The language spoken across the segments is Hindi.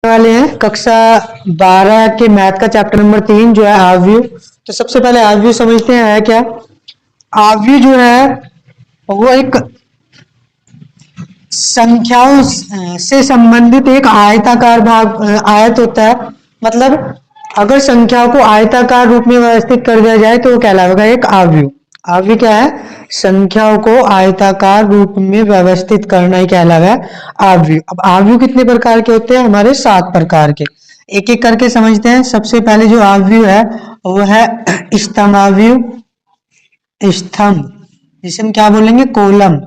वाले हैं कक्षा 12 के मैथ का चैप्टर नंबर 3 जो है आव्यूह। तो सबसे पहले आव्यूह समझते हैं है क्या। आव्यूह जो है वो एक संख्याओं से संबंधित एक आयताकार भाग आयत होता है। मतलब अगर संख्याओं को आयताकार रूप में व्यवस्थित कर दिया जाए तो वो कहलाएगा एक आव्यूह। आव्यूह क्या है? संख्याओं को आयताकार रूप में व्यवस्थित करना ही कहलाएगा आव्यूह। अब आव्यूह कितने प्रकार के होते हैं? हमारे 7 प्रकार के। एक एक करके समझते हैं। सबसे पहले जो आव्यूह है वो है स्तंभाव्यूह, स्तंभ जिसे हम क्या बोलेंगे? कॉलम।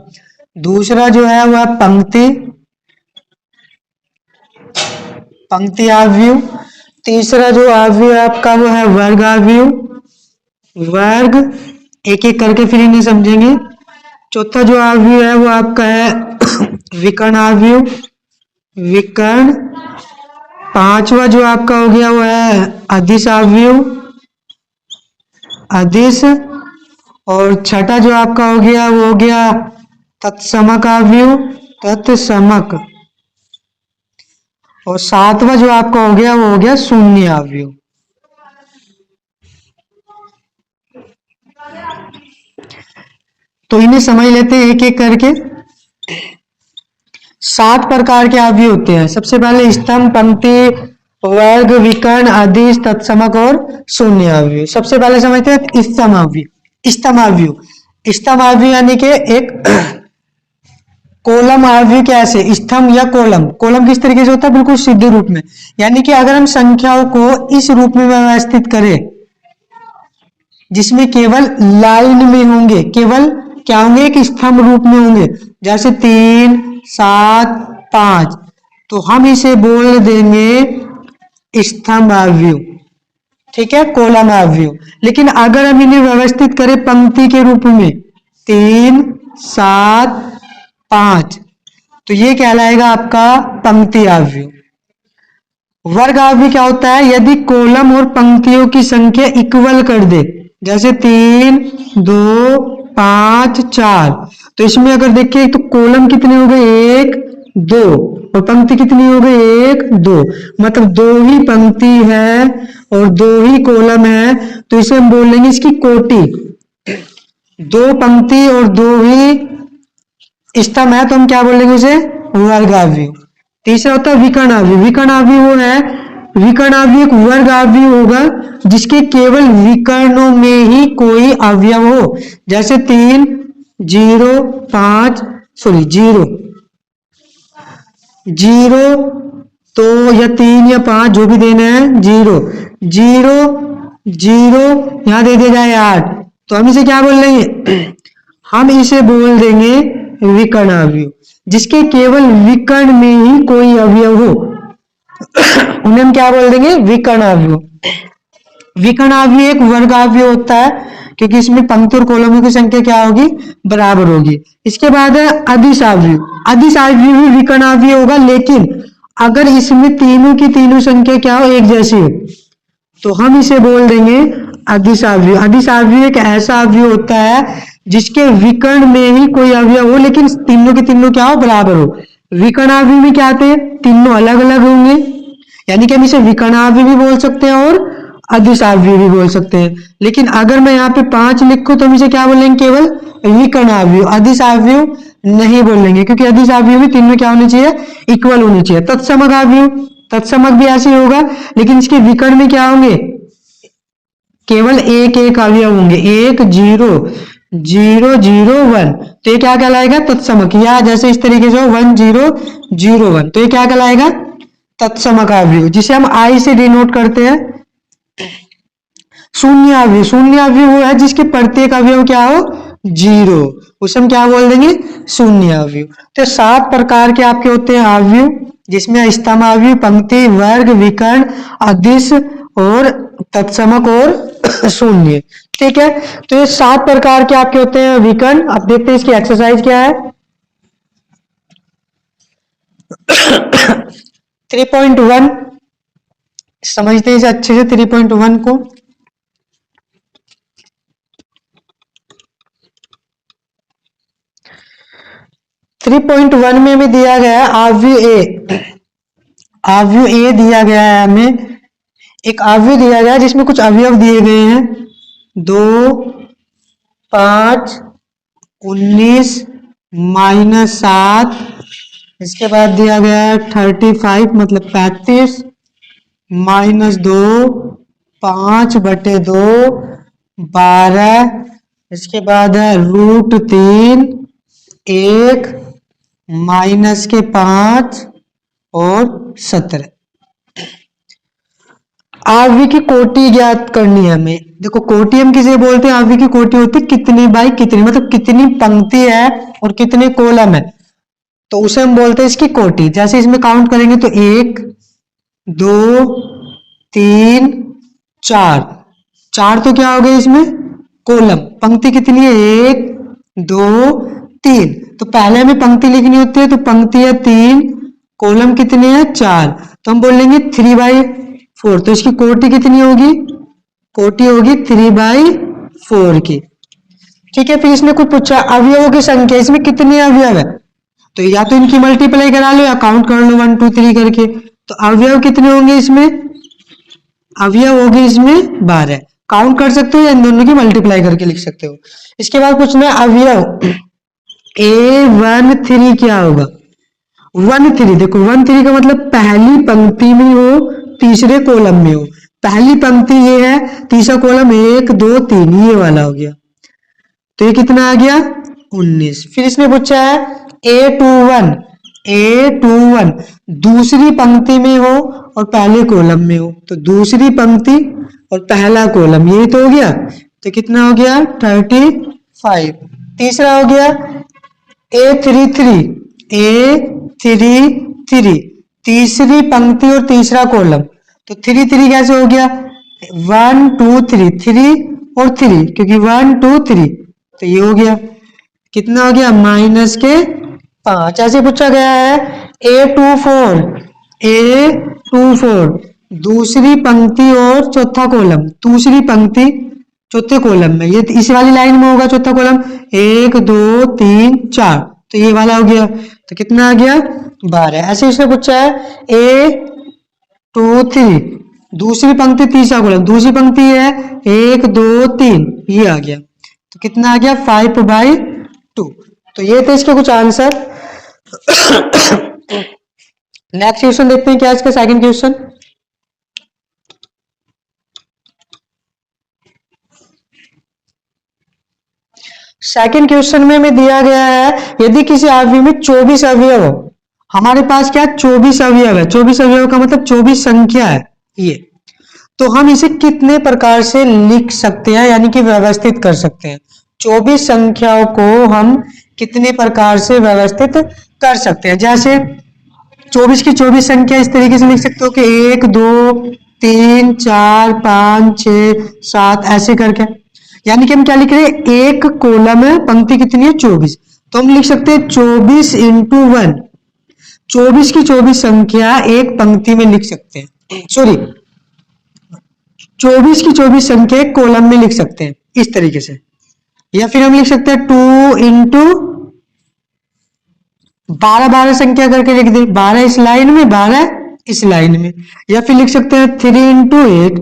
दूसरा जो है वह पंक्ति, पंक्ति आव्यूह। तीसरा जो आव्यूह है आपका वो है वर्ग आव्यूह, वर्ग। एक एक करके फिर इन्हें समझेंगे। चौथा जो आव्यूह है वो आपका है विकर्ण आव्यूह, विकर्ण। पांचवा जो आपका हो गया वो है अदिश आव्यूह, अदिश। और छठा जो आपका हो गया वो हो गया तत्समक आव्यूह, तत्समक। और सातवां जो आपका हो गया वो हो गया शून्य आव्यूह। तो इन्हें समझ लेते हैं एक एक करके। 7 प्रकार के आव्यूह होते हैं। सबसे पहले स्तंभ, पंक्ति, वर्ग, विकर्ण, अदिश, तत्समक और शून्य आव्यूह। सबसे पहले समझते हैं स्तंभ आव्यूह। स्तंभ आव्यूह, स्तंभ आव्यूह यानी कि एक कॉलम आव्यूह। कैसे? स्तंभ या कॉलम। कॉलम किस तरीके से होता है? बिल्कुल सीधे रूप में। यानी कि अगर हम संख्याओं को इस रूप में व्यवस्थित करें जिसमें केवल लाइन में होंगे, केवल क्या होंगे? एक स्तंभ रूप में होंगे, जैसे 3, 7, 5, तो हम इसे बोल देंगे स्तंभ आव्यूह। ठीक है, कॉलम आव्यूह। लेकिन अगर हम इन्हें व्यवस्थित करें पंक्ति के रूप में 3, 7, 5, तो ये कहलाएगा आपका पंक्ति आव्यूह। वर्ग आव्यूह क्या होता है? यदि कॉलम और पंक्तियों की संख्या इक्वल कर दे, जैसे 3, 2, 5, 4, तो इसमें अगर देखिए तो कॉलम कितने हो गए? 1, 2, और पंक्ति कितनी हो गई? 1, 2। मतलब 2 ही पंक्ति है और 2 ही कॉलम है, तो इसे हम बोल लेंगे इसकी कोटि। 2 पंक्ति और 2 ही स्तंभ है तो हम क्या बोलेंगे उसे? वर्ग आव्यूह। तीसरा होता है विकर्ण आव्यूह। विकर्ण आव्यूह वो है, विकर्ण आव्यूह एक वर्ग आव्यूह होगा जिसके केवल विकर्णों में ही कोई अवयव हो, जैसे 3, 0, 5, सॉरी 0, 0, तो या 3 या 5 जो भी देना है, 0, 0, 0, यहां दे दिया जाए 8, तो हम इसे क्या बोल देंगे? हम इसे बोल देंगे विकर्ण आव्यूह, जिसके केवल विकर्ण में ही कोई अवयव हो उन्हें हम क्या बोल देंगे? विकर्ण आव्यूह। विकर्ण आव्यूह एक वर्ग आव्यूह होता है क्योंकि इसमें पंक्ति और कॉलमों की संख्या क्या होगी? बराबर होगी। इसके बाद है अदिश आव्यूह। अदिश आव्यूह भी विकर्ण आव्यूह होगा, लेकिन अगर इसमें तीनों की तीनों संख्या क्या हो? एक जैसी हो, तो हम इसे बोल देंगे अदिश आव्यूह। अदिश आव्यूह एक ऐसा आव्यूह होता है जिसके विकर्ण में ही कोई अवयव हो लेकिन तीनों के तीनों क्या हो? बराबर हो। विकर्ण आव्यूह में क्या आते हैं? तीनों अलग अलग होंगे, यानी कि हम इसे विकर्ण आव्यूह भी बोल सकते हैं और अदिश आव्यूह भी बोल सकते हैं। लेकिन अगर मैं यहाँ पे 5 लिखूं तो हम इसे क्या बोलेंगे? केवल विकर्ण आव्यूह, अदिश आव्यूह नहीं बोलेंगे, क्योंकि अदिश आव्यूह भी तीनों क्या होने चाहिए? इक्वल होने चाहिए। तत्समक आव्यूह, तत्समक भी ऐसे ही होगा, लेकिन इसके विकर्ण में क्या होंगे? केवल एक एक अवयव होंगे, 1, 0, 0, 0, 1, तो ये क्या कहलाएगा? तत्समक। या जैसे इस तरीके से 1, 0, 0, 1, तो ये क्या कहलाएगा? तत्समक आव्यूह, जिसे हम आई से डिनोट करते हैं। शून्य आव्यूह, शून्य आव्यूह वो है जिसके प्रत्येक अवयव क्या हो? 0, उसे हम क्या बोल देंगे? शून्य आव्यूह। तो 7 प्रकार के आपके होते हैं आव्यूह, जिसमें स्तंभ आव्यूह, पंक्ति, वर्ग, विकर्ण, अदिश और तत्समक और शून्य। ठीक है, तो ये 7 प्रकार के आपके होते हैं विकर्ण। अब देखते हैं इसकी एक्सरसाइज क्या है। 3.1 समझते हैं इसे अच्छे से। 3.1 को 3.1 में भी दिया गया है आव्यूह ए अवयव ए दिया गया है हमें, एक अवयव दिया गया है जिसमें कुछ अवयव दिए गए हैं 2, 5, 19 -7, इसके बाद दिया गया है 35 मतलब 35 -2, 5/2 12, इसके बाद है √3 1 -5 और 17। आरवी की कोटि ज्ञात करनी है हमें। देखो कोटि हम किसे बोलते हैं, आरवी की कोटि होती है कितनी बाई कितनी, मतलब कितनी पंक्ति है और कितने कॉलम है, तो उसे हम बोलते हैं इसकी कोटि। जैसे इसमें काउंट करेंगे तो 1 2 3 4, 4 तो क्या हो गए इसमें कॉलम, पंक्ति कितनी है 1 2 3, तो पहले हमें पंक्ति लिखनी होती है, तो पंक्ति है 3, कॉलम कितने हैं 4, तो हम बोलेंगे 3/4, तो इसकी कोटि कितनी होगी, कोटि होगी 3/4 की। ठीक है, फिर इसने कुछ पूछा अवयवों की संख्या, इसमें कितने अवयव है, तो या तो इनकी मल्टीप्लाई करा लो या काउंट कर लो 1 2 3 करके, तो अवयव कितने होंगे इसमें, अवयव होगी इसमें 12, काउंट कर सकते हो या इन दोनों की मल्टीप्लाई करके लिख सकते हो। इसके बाद पूछना है अवयव A13 क्या होगा, 1 3, देखो 1 3 का मतलब पहली पंक्ति में हो तीसरे कॉलम में हो, पहली पंक्ति ये है, तीसरा कॉलम 1 2 3 ये वाला हो गया, तो ये कितना आ गया 19। फिर इसने पूछा है A21 दूसरी पंक्ति में हो और पहले कॉलम में हो, तो दूसरी पंक्ति और पहला कॉलम ये तो हो गया, तो कितना हो गया 35। तीसरा हो गया A33 तीसरी पंक्ति और तीसरा कॉलम, तो 3 3 कैसे हो गया 1 2 3 3 और 3, क्योंकि 1 2 3, तो ये हो गया कितना हो गया -5। ऐसे पूछा गया है A24 दूसरी पंक्ति और चौथा कॉलम, दूसरी पंक्ति चौथे कॉलम में, ये इस वाली लाइन में होगा चौथा कॉलम 1 2 3 4, तो ये वाला हो गया, तो कितना आ गया 12। ऐसे इसने पूछा है A23 दूसरी पंक्ति तीसरा कॉलम, दूसरी पंक्ति है 1 2 3, ये आ गया, तो कितना आ गया 5/2। तो ये थे इसके कुछ आंसर। नेक्स्ट क्वेश्चन देखते हैं क्या है इसका सेकंड क्वेश्चन। सेकंड क्वेश्चन में हमें दिया गया है यदि किसी अवयव में 24 अवयव हो, हमारे पास क्या 24 अवयव है, 24 अवयव का मतलब 24 संख्या है ये, तो हम इसे कितने प्रकार से लिख सकते हैं यानी कि व्यवस्थित कर सकते हैं, 24 संख्याओं को हम कितने प्रकार से व्यवस्थित कर सकते हैं। जैसे 24 की 24 संख्या इस तरीके से लिख सकते हो कि 1 2 3 4 5 6 7 ऐसे करके, यानी कि हम क्या लिख रहे हैं एक कॉलम है, पंक्ति कितनी है 24, तो हम लिख सकते हैं 24 × 1, 24 की 24 संख्या एक पंक्ति में लिख सकते हैं, सॉरी 24 की 24 संख्या एक कॉलम में लिख सकते हैं इस तरीके से, या फिर हम लिख सकते हैं 2 × 12 संख्या करके लिख दे, 12 इस लाइन में 12 इस लाइन में, या फिर लिख सकते हैं 3 × 8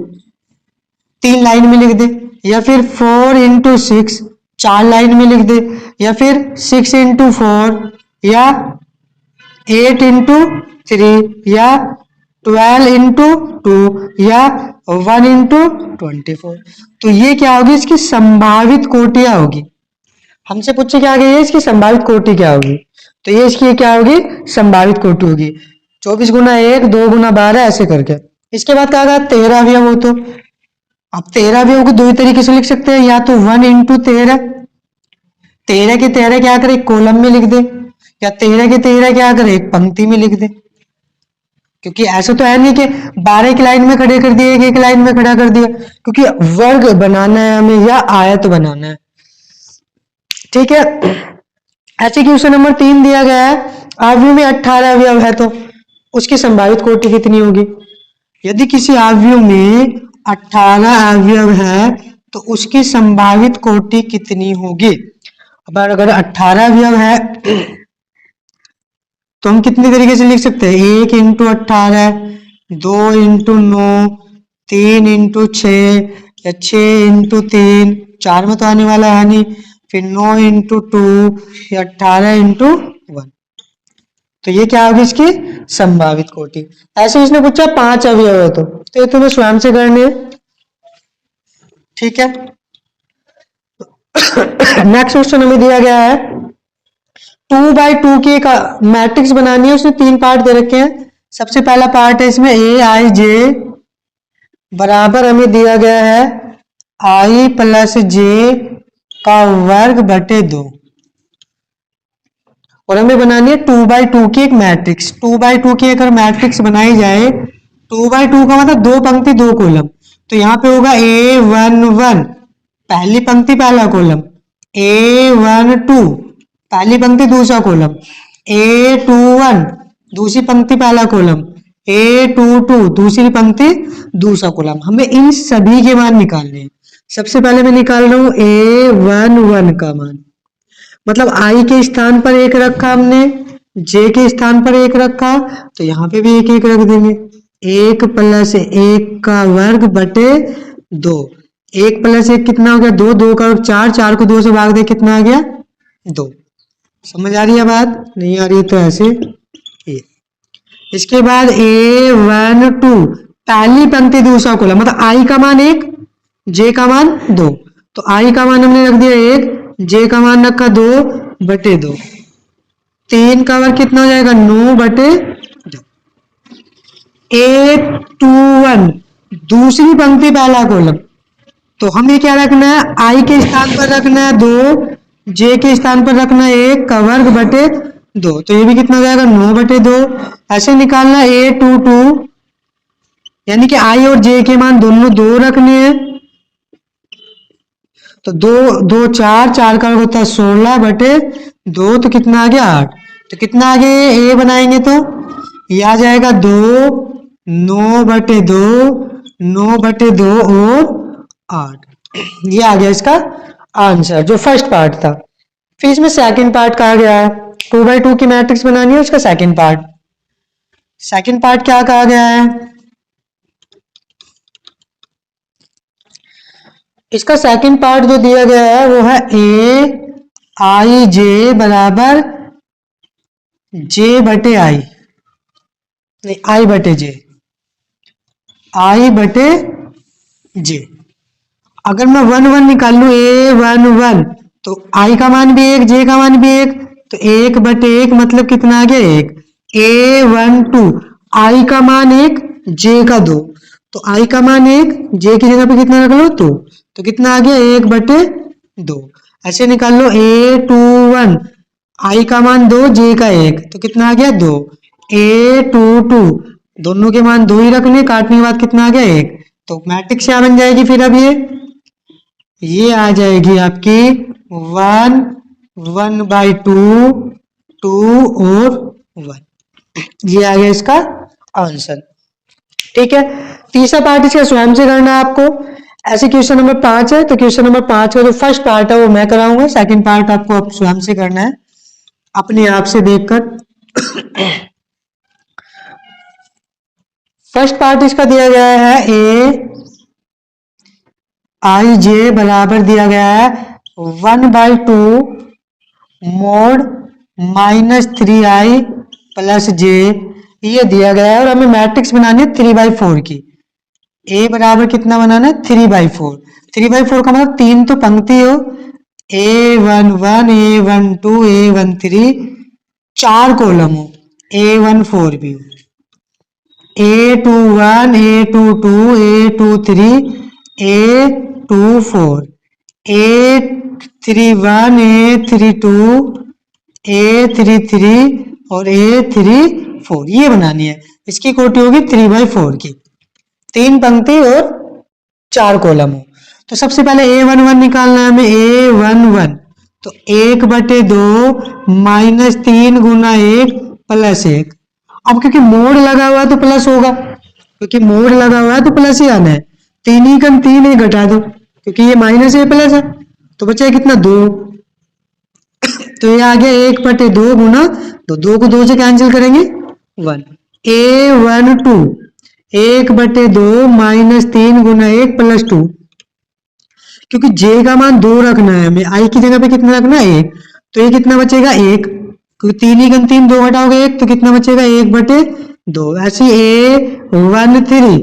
3 लाइन में लिख दे, या फिर 4 × 6 4 लाइन में लिख दे, या फिर 6 × 4 या 8 × 3 या 12 × 2 या 1 × 24। तो ये क्या होगी इसकी संभावित कोटियां होगी, हमसे पूछे क्या गई है इसकी संभावित कोटि क्या होगी, तो ये इसकी क्या होगी संभावित कोटि होगी 24 × 1 2 × 12 ऐसे करके। इसके बाद कहा गया 13 अवयव हो, तो अब 13 अवयव को दो तरीके से लिख सकते हैं, या तो 1 × 13, 13 के 13 क्या करें एक कॉलम में लिख दे, या 13 के 13 क्या करें एक पंक्ति में लिख दे, क्योंकि ऐसा तो है नहीं कि 12 की लाइन में खड़े कर दिए एक लाइन में खड़ा कर दिया, क्योंकि वर्ग बनाना है हमें या आयत बनाना है। ठीक है, ऐसे क्वेश्चन नंबर 3 दिया गया है अवयव में 18 अवयव है तो उसकी संभावित कोटि कितनी होगी। यदि किसी अवयव में 18 अवयव है तो उसकी संभावित कोटि कितनी होगी। अब अगर 18 अवयव है तो हम कितने तरीके से लिख सकते हैं, 1 × 18, 2 × 9, 3 × 6, या 6 × 3, 4 में तो आने वाला है नहीं, फिर 9 × 2 या 18 × 1। तो ये क्या होगी इसकी संभावित कोटि। ऐसे इसने पूछा 5 अवयव है तो ये तुम्हें स्वयं से करने हैं। ठीक है। नेक्स्ट क्वेश्चन हमें दिया गया है 2x2 की एक मैट्रिक्स बनानी है, उसमें 3 पार्ट दे रखे हैं। सबसे पहला पार्ट है इसमें Aij बराबर हमें दिया गया है i + j का वर्ग बटे 2, और हमें बनानी है 2x2 की एक मैट्रिक्स। 2x2 की अगर मैट्रिक्स बनाई जाए, 2x2 का मतलब 2 पंक्ति 2 कॉलम, तो यहाँ पे होगा A11 पहली पंक्ति पहला कॉलम, A12 पहली पंक्ति दूसरा कॉलम, A21 दूसरी पंक्ति पहला कॉलम, A22 दूसरी पंक्ति दूसरा कॉलम। हमें इन सभी के मान निकालने हैं। सबसे पहले मैं निकाल रहा हूं A11 का मान, मतलब i के स्थान पर 1 रखा हमने, j के स्थान पर 1 रखा, तो यहाँ पे भी 1 1 रख देंगे। 1 + 1 का वर्ग बटे 2, 1 + 1 कितना हो गया 2, 2 का वर्ग 4, 4 को 2 से भाग दे कितना आ गया 2। समझ आ रही है बात? नहीं आ रही है तो ऐसे ये। इसके बाद A12 पहली पंक्ति दूसरा कॉलम, मतलब i का मान 1, j का मान 2, तो i का मान हमने रख दिया 1, j का मान रखा 2 बटे 2, 3 का वर्ग कितना हो जाएगा 9 बटे 2। A21 दूसरी पंक्ति पहला कॉलम, तो हमें क्या रखना है, i के स्थान पर रखना है 2, j के स्थान पर रखना है 1 का वर्ग बटे 2, तो ये भी कितना हो जाएगा 9 बटे 2। ऐसे निकालना A22, यानी कि i और j के मान दोनों 2 रखने हैं, तो 2 2 4, 4 का वर्ग होता है 16 बटे 2, तो कितना आ गया 8। तो कितना आ गया a बनाएंगे तो ये आ जाएगा 2, 9 बटे 2, 9 बटे 2 और 8। ये आ गया इसका आंसर जो फर्स्ट पार्ट था। फिर इसमें सेकंड पार्ट कहा गया है, 2x2 की मैट्रिक्स बनानी है, उसका सेकंड पार्ट। सेकंड पार्ट क्या कहा गया है, इसका सेकंड पार्ट जो दिया गया है वो है Aij बराबर j बटे i, नहीं i बटे j, i बटे j। अगर मैं 1 1 निकाल लू A11, तो i का मान भी 1, j का मान भी 1, तो 1 बटे 1 मतलब कितना आ गया 1। A12 i का मान 1, j का 2, तो i का मान 1, j की जगह पे कितना रख लो 2, तो कितना आ गया 1 बटे 2। ऐसे निकाल लो A21 i का मान 2, j का 1, तो कितना आ गया 2। A22 दोनों के मान 2 ही रखने, काटने के बाद कितना आ गया 1, तो मैट्रिक्स क्या बन जाएगी फिर अब ये आ जाएगी आपकी 1 1/2 2 और 1। ये आ गया इसका आंसर। ठीक है। तीसरा पार्ट इसका स्वयं से करना है आपको। ऐसे क्वेश्चन नंबर 5 है, तो क्वेश्चन नंबर 5 का जो फर्स्ट पार्ट है वो मैं कराऊंगा, सेकंड पार्ट आपको अब स्वयं से करना है अपने आप से देखकर। फर्स्ट पार्ट इसका दिया गया है Aij बराबर दिया गया है 1/2 mod -3i + j, ये दिया गया है, और हमें मैट्रिक्स बनानी है 3/4 की। a बराबर कितना बनाना है 3/4, 3/4 का मतलब 3 तो पंक्ति हो, A11 A12 A13, 4 कॉलम हो, A14 भी हो, A21 A22 A23 A24 A31 A32 A33 और A34, ये बनानी है। इसकी कोटि होगी 3/4 की, 3 पंक्ति और 4 कॉलम हो। तो सबसे पहले A11 निकालना है हमें, A11 तो 1 बटे 2 -3 गुना 1 + 1। अब क्योंकि मोड़ लगा हुआ है तो प्लस होगा, क्योंकि मोड़ लगा हुआ है तो प्लस ही आना है। 3 ही कम 3 ही घटा दो, क्योंकि ये -a प्लस है, तो बचा कितना 2। तो ये आ गया 1/2 गुना, तो 2 को 2 से कैंसिल करेंगे 1, A12 1/2 -3 गुना 1 + 2, क्योंकि j का मान 2 रखना है हमें, i की जगह पे कितना रखना है 1, तो ये कितना बचेगा 1, क्योंकि 3 ही 3 2 घटाओगे 1, तो कितना बचेगा 1/2। ऐसे A13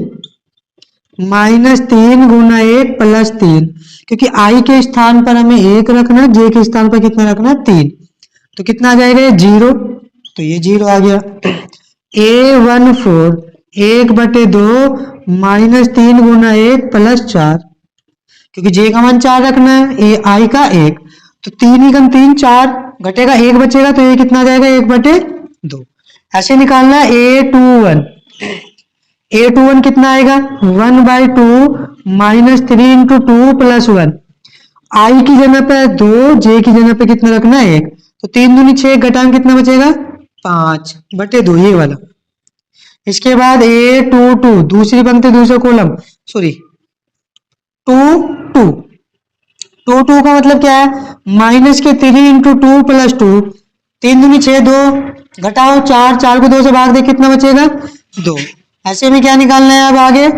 -3 गुना 1 + 3, क्योंकि i के स्थान पर हमें 1 रखना है, j के स्थान पर कितना रखना है 3, तो कितना आ जाएगा 0, तो ये 0 आ गया। A14 1/2 -3 गुना 1 + 4, क्योंकि j का मान 4 रखना है, i का 1, तो 3 ही 3 4 घटेगा 1 बचेगा, तो ये कितना आ जाएगा 1/2। ऐसे निकालना है A21 कितना आएगा 1/2 -3 × 2 + 1, i की जगह पे 2, j की जगह पे कितना रखना है 1, तो 3 दूनी 6 घटाएं कितना बचेगा 5/2, ये वाला। इसके बाद A22 दूसरी पंक्ति दूसरा कॉलम, सॉरी 2 2 2 2 का मतलब क्या है -3 × 2 + 2, 3 दूनी 6 2 घटाओ 4, 4 को 2 से भाग दे कितना बचेगा 2। ऐसे में क्या निकालना है अब आगे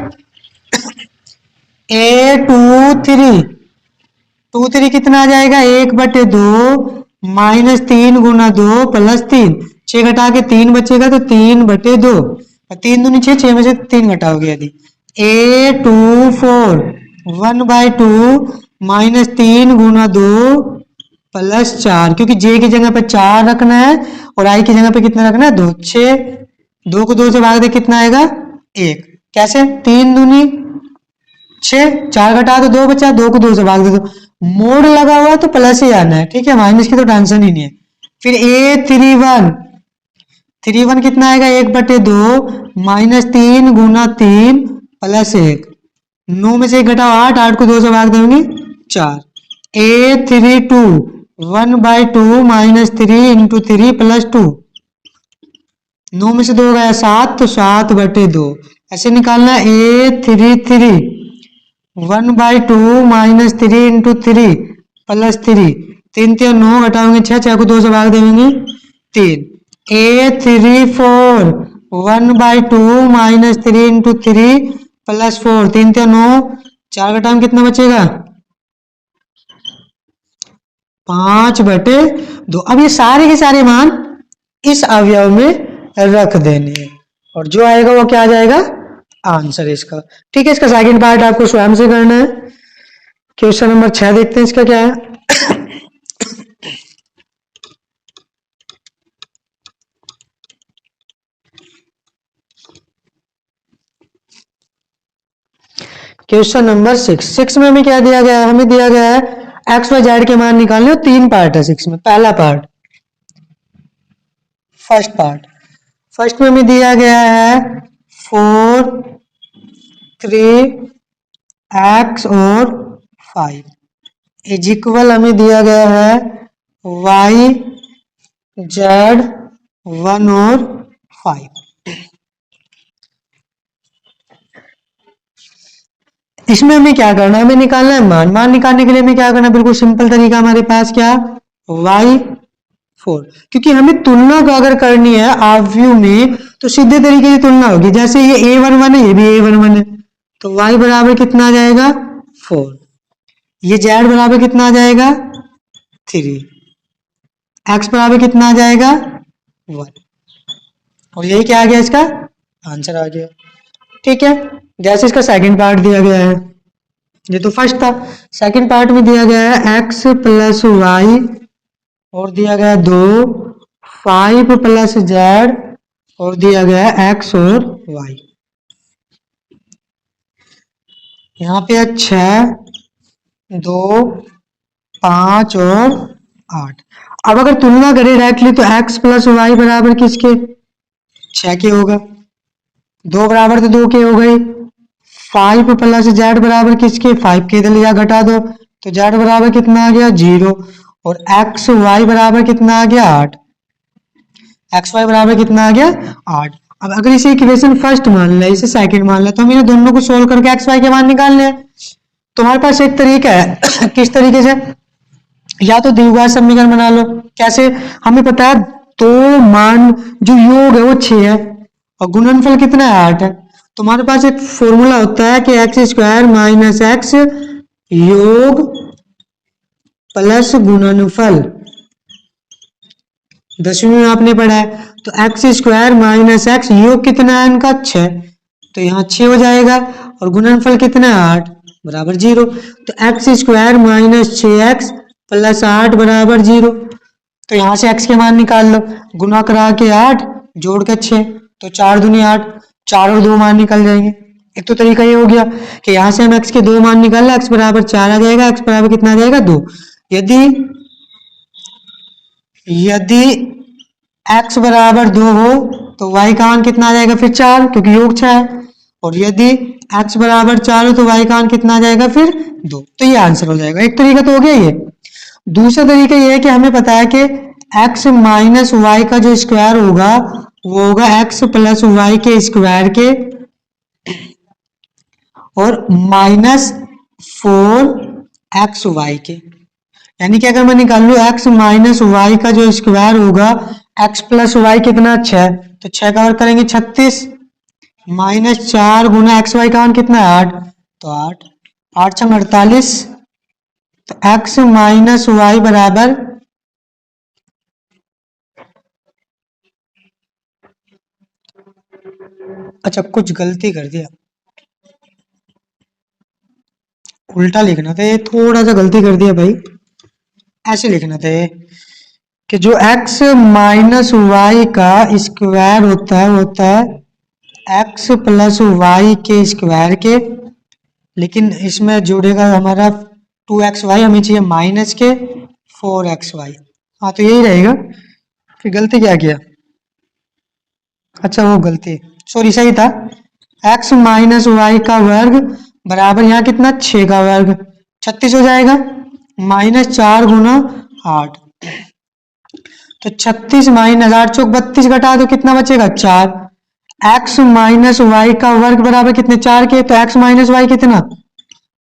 A23 कितना आ जाएगा 1/2 -3 गुना 2 + 3, 6 घटा के 3 बचेगा, तो 3/2, 3 दूनी 6, 6 में से 3 घटाओगे यदि। A24 1/2 -3 गुना 2 + 4, क्योंकि j की जगह पे 4 रखना है और i की जगह पे कितना रखना है 2, 6, 2 को 2 से भाग दे कितना आएगा 1, कैसे 3 दूनी 6, 4 घटा तो 2 बचा, 2 को 2 से भाग दे दो, मोड़ लगा हुआ तो प्लस ही आना है, ठीक है, माइनस की तो टेंशन ही नहीं है। फिर A31 कितना आएगा 1/2 -3 गुना 3 + 1, 9 में से 1 घटाओ 8, 8 को 2 से भाग देंगे 4। A32 1/2 -3 × 3 + 2, 9 में से 2 गया 7, तो 7/2। ऐसे निकालना A33 1/2 -3 × 3 + 3, 3 3 9 घटाओगे 6, 6 को 2 से भाग देंगे 3। A34 1/2 -3 × 3 + 4, 3 3 9, 4 घटाओगे कितना बचेगा 5/2। अब ये सारे के सारे मान इस अवयव में रख देने हैं और जो आएगा वो क्या आ जाएगा आंसर इसका, ठीक है। इसका सेकंड पार्ट आपको स्वयं से करना है। क्वेश्चन नंबर 6 देखते हैं इसका क्या है। क्वेश्चन नंबर 6 में हमें क्या दिया गया है, हमें दिया गया है एक्स वाई जेड के मान निकालने, और 3 पार्ट है 6 में। पहला पार्ट फर्स्ट में हमें दिया गया है 4 3 x और 5 इज इक्वल, हमें दिया गया है y z 1 और 5। इसमें हमें क्या करना है, हमें निकालना है मान निकालने के लिए हमें क्या करना है, बिल्कुल सिंपल तरीका हमारे पास क्या y4, क्योंकि हमें तुलना को अगर करनी है आव्यूह में तो सीधे तरीके से तुलना होगी। जैसे ये a11 है, ये भी a11 है, तो y बराबर कितना आ जाएगा 4, ये z बराबर कितना आ जाएगा 3, x बराबर कितना आ जाएगा 1, और यही क्या आ गया इसका आंसर आ गया, ठीक है। जैसे इसका सेकंड पार्ट दिया गया है, ये तो फर्स्ट था, सेकंड पार्ट में दिया गया है x + y और दिया गया 2 5 + z और दिया गया है x और y। यहाँ पे है 6 2 5 और 8। अब अगर तुलना करें डायरेक्टली तो x + y बराबर किसके 6 के होगा, 2 बराबर तो 2 के हो गई, 5 + z बराबर किसके 5 के, इधर या घटा दो तो z बराबर कितना आ गया 0, और x y बराबर कितना आ गया 8, x y बराबर कितना आ गया 8। अब अगर इसे इक्वेशन फर्स्ट मान ले, इसे सेकंड मान ले, तो हम इन दोनों को सोल्व करके x y के मान निकाल ले। तुम्हारे पास एक तरीका है किस तरीके से, या तो द्विघात समीकरण बना लो। कैसे? हमें पता है दो मान जो योग है वो 6 है और गुणनफल कितना है 8 है। तुम्हारे पास एक फॉर्मूला होता है कि एक्स स्क्वायर माइनस एक्स योग प्लस गुणनफल, 10वीं में आपने पढ़ा है। तो एक्स स्क्वायर माइनस एक्स योग कितना है इनका 6, तो यहाँ 6 हो जाएगा और गुणनफल कितना है 8 बराबर 0। तो x square minus 6x plus 8 बराबर 0। तो यहाँ से x के मान निकाल लो, गुना करा के 8 जोड़ के 6, तो 4 दूनी 8, 4 और 2 मान निकल जाएंगे। एक तो तरीका ये हो गया कि यहाँ से हम x के 2 मान निकाल लें, x बराबर 4 आ जाएगा, x बराबर कितना आ जाएगा 2। यदि यदि x बराबर 2 हो तो y का मान कितना आ जाएगा फिर 4, क्योंकि योग 6 है। और यदि x बराबर 4 हो तो y का मान कितना आ जाएगा फिर 2। तो ये आंसर हो जाएगा। एक तरीका तो हो गया ये। दूसरा तरीका ये है कि हमें पता है कि x माइनस वाई का जो स्क्वायर होगा वो होगा x प्लस वाई के स्क्वायर के और माइनस 4xy के। यानी कि अगर मैं निकाल लू x माइनस वाई का जो स्क्वायर होगा, x प्लस वाई कितना 6, तो 6 का वर्ग करेंगे 36 माइनस 4 गुना एक्स वाई का मान कितना है 8, तो 8, 8 छंग 48। तो x माइनस वाई बराबर, अच्छा कुछ गलती कर दिया, उल्टा लिखना था, ये थोड़ा सा गलती कर दिया भाई। ऐसे लिखना था ये कि जो x माइनस वाई का स्क्वायर होता है वो होता है x प्लस वाई के स्क्वायर के, लेकिन इसमें जुड़ेगा हमारा 2xy, हमें चाहिए माइनस के 4xy। हाँ तो यही रहेगा। फिर गलती क्या किया, अच्छा वो गलती, सॉरी सही था, x माइनस वाई का वर्ग बराबर यहाँ कितना 6 का वर्ग 36 हो जाएगा, माइनस 4 गुना 8, तो 36 माइनस 8 चौक 32 घटा दो कितना बचेगा 4। x माइनस वाई का वर्ग बराबर कितने 4 के, तो x माइनस वाई कितना,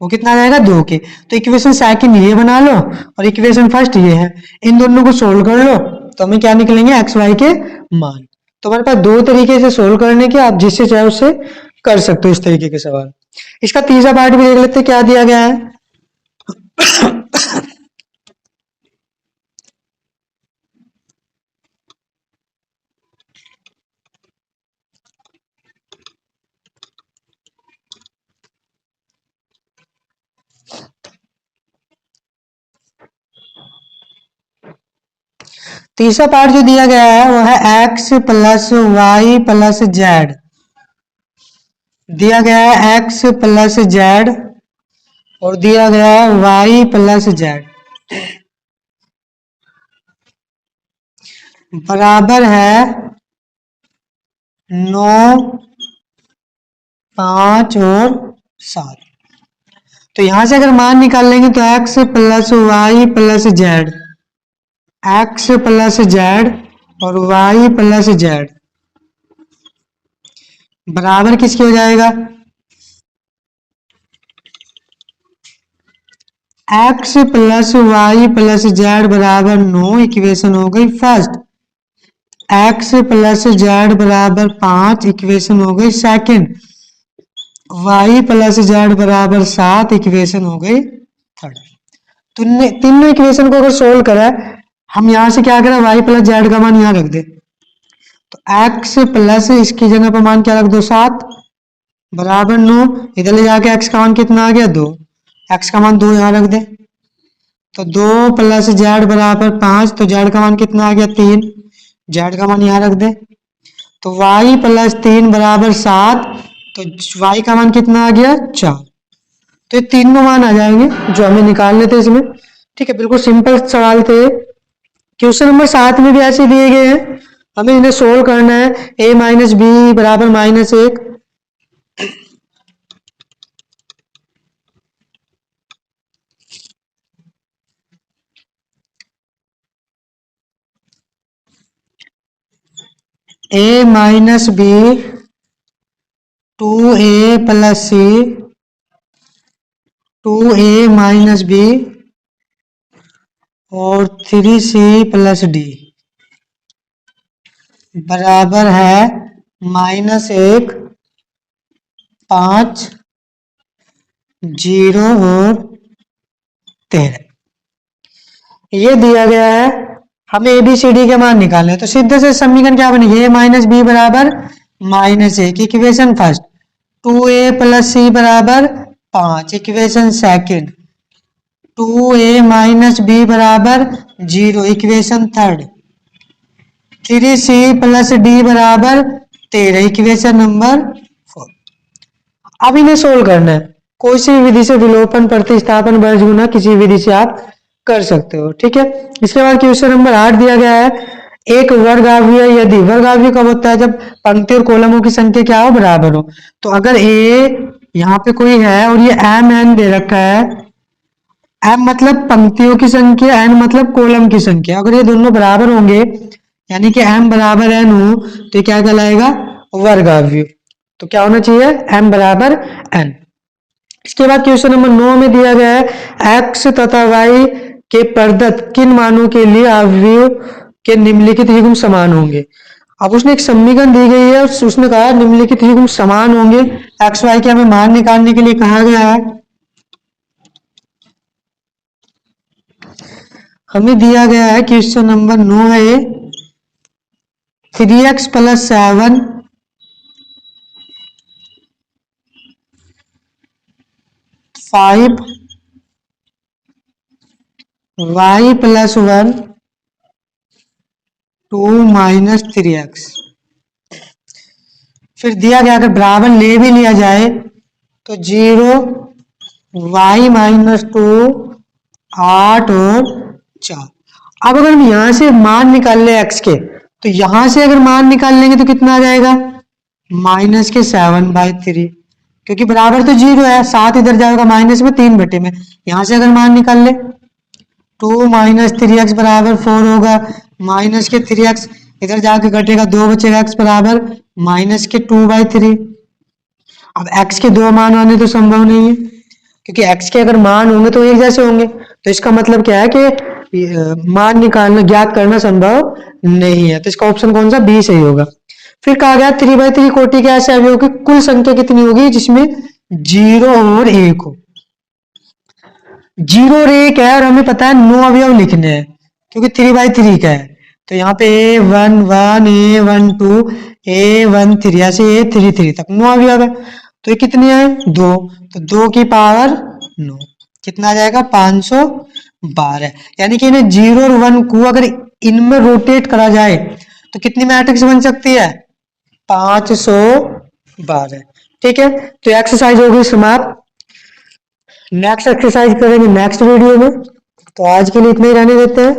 वो कितना आ जाएगा 2 के। तो इक्वेशन सेकंड ये बना लो और इक्वेशन फर्स्ट ये है, इन दोनों को सोल्व कर लो तो हमें क्या निकलेंगे एक्स वाई के मान। तो हमारे पास दो तरीके से सोल्व करने के, आप जिससे चाहे उससे कर सकते हो इस तरीके के सवाल। इसका तीसरा पार्ट भी देख लेते हैं क्या दिया गया है। तीसरा पार्ट जो दिया गया है वो है x plus y plus z, दिया गया है एक्स प्लस जेड और दिया गया है वाई प्लस जेड बराबर है 9, 5 और 7। तो यहां से अगर मान निकाल लेंगे तो x plus y plus z, x plus z और वाई प्लस जेड बराबर किसके हो जाएगा, x plus y plus z बराबर 9, इक्वेशन हो गई फर्स्ट। x प्लस जेड बराबर 5, इक्वेशन हो गई सेकंड। y प्लस जेड बराबर 7, इक्वेशन हो गई थर्ड। तीनों इक्वेशन को अगर सोल्व करा, हम यहां से क्या करें y प्लस जेड का मान यहां रख दे, तो x प्लस इसकी जगह पर मान क्या रख दो 7 बराबर 9, इधर ले जाके x का मान कितना आ गया 2, x का मान 2 यहाँ रख दे, तो 2 प्लस जेड बराबर 5, तो जेड का मान कितना आ गया 3, जेड का मान यहाँ रख दे, तो y प्लस 3 बराबर 7, तो y का मान कितना आ गया 4। तो ये तीनों मान आ जाएंगे जो हमें निकालने थे इसमें। ठीक है, बिल्कुल सिंपल सवाल थे। क्वेश्चन नंबर 7 में भी ऐसे दिए गए हैं, हमें इन्हें सोल्व करना है। a माइनस बी बराबर -1, a minus b 2a plus c 2a minus b और 3c+d बराबर है -1, 5, 0 और 13। ये दिया गया है, हमें ABCD के मान निकालने हैं। तो सीधे से समीकरण क्या बनेगी, a माइनस बी बराबर -1, इक्वेशन फर्स्ट। 2a प्लस सी बराबर 5, equation second. 2a minus B बराबर 0, equation third. 3c plus D बराबर 13, इक्वेशन नंबर 4। अब इन्हें सोल्व करना है। कोई सी विधि से विलोपन, प्रतिस्थापन, वर्ज गुना किसी विधि से आप कर सकते हो, ठीक है। इसके बाद क्वेश्चन नंबर 8 दिया गया है, एक वर्गाव्य यदि, वर्गाव्य कब होता है, जब पंक्ति और कॉलमों की संख्या क्या हो, बराबर हो। तो अगर ए यहाँ पे कोई है और ये एम एन दे रखा है, एम मतलब पंक्तियों की संख्या, एन मतलब कॉलम की संख्या, अगर ये दोनों बराबर होंगे यानी कि एम बराबर एन हो तो क्या कहलाएगा, वर्गाव्य। तो क्या होना चाहिए, एम बराबर एन। इसके बाद क्वेश्चन नंबर 9 में दिया गया है, एक्स तथा वाई के प्रदत्त किन मानों के लिए अवयव के निम्नलिखित युग्म समान होंगे। अब उसने एक समीकरण दी गई है, उसने कहा निम्नलिखित युग्म समान होंगे, एक्स वाई के हमें मान निकालने के लिए कहा गया है। हमें दिया गया है क्वेश्चन नंबर 9 है, 3x plus 7 5 y plus 1 2 minus 3x। फिर दिया गया, अगर बराबर ले भी लिया जाए तो 0 y माइनस 2 8 और 4। अब अगर हम यहां से मान निकाल ले x के, तो यहां से अगर मान निकाल लेंगे तो कितना आ जाएगा, माइनस के 7/3, क्योंकि बराबर तो 0 है, 7 इधर जाएगा माइनस में 3 बटे में। यहां से अगर मान निकाल ले 2 माइनस 3x बराबर 4 होगा, माइनस के 3x इधर जाके घटेगा, 2 बचेगा, x बराबर -2/3। अब x के दो मान आने तो संभव नहीं है, क्योंकि x के अगर मान होंगे तो एक जैसे होंगे, तो इसका मतलब क्या है कि मान निकालना, ज्ञात करना संभव नहीं है। तो इसका ऑप्शन कौन सा, बी सही होगा। फिर कहा गया 3/3 कोटि के ऐसे अवयवों की कुल संख्या कितनी होगी जिसमें 0 और 1 हो। 0 और 1 है और हमें पता है 9 अवयव लिखने हैं, क्योंकि 3/3 का है। तो यहाँ पे A11 A12 A13 ऐसे A33 तक 9 अवयव है। तो ये कितनी है, 2, तो 2 की पावर 9, कितना आ जाएगा 512। यानी कि इन्हें 0 और 1 को अगर इनमें रोटेट करा जाए तो कितनी मैट्रिक्स बन सकती है, 512। ठीक है, तो एक्सरसाइज होगी समाप्त। नेक्स्ट एक्सरसाइज करेंगे नेक्स्ट वीडियो में। तो आज के लिए इतना ही रहने देते हैं।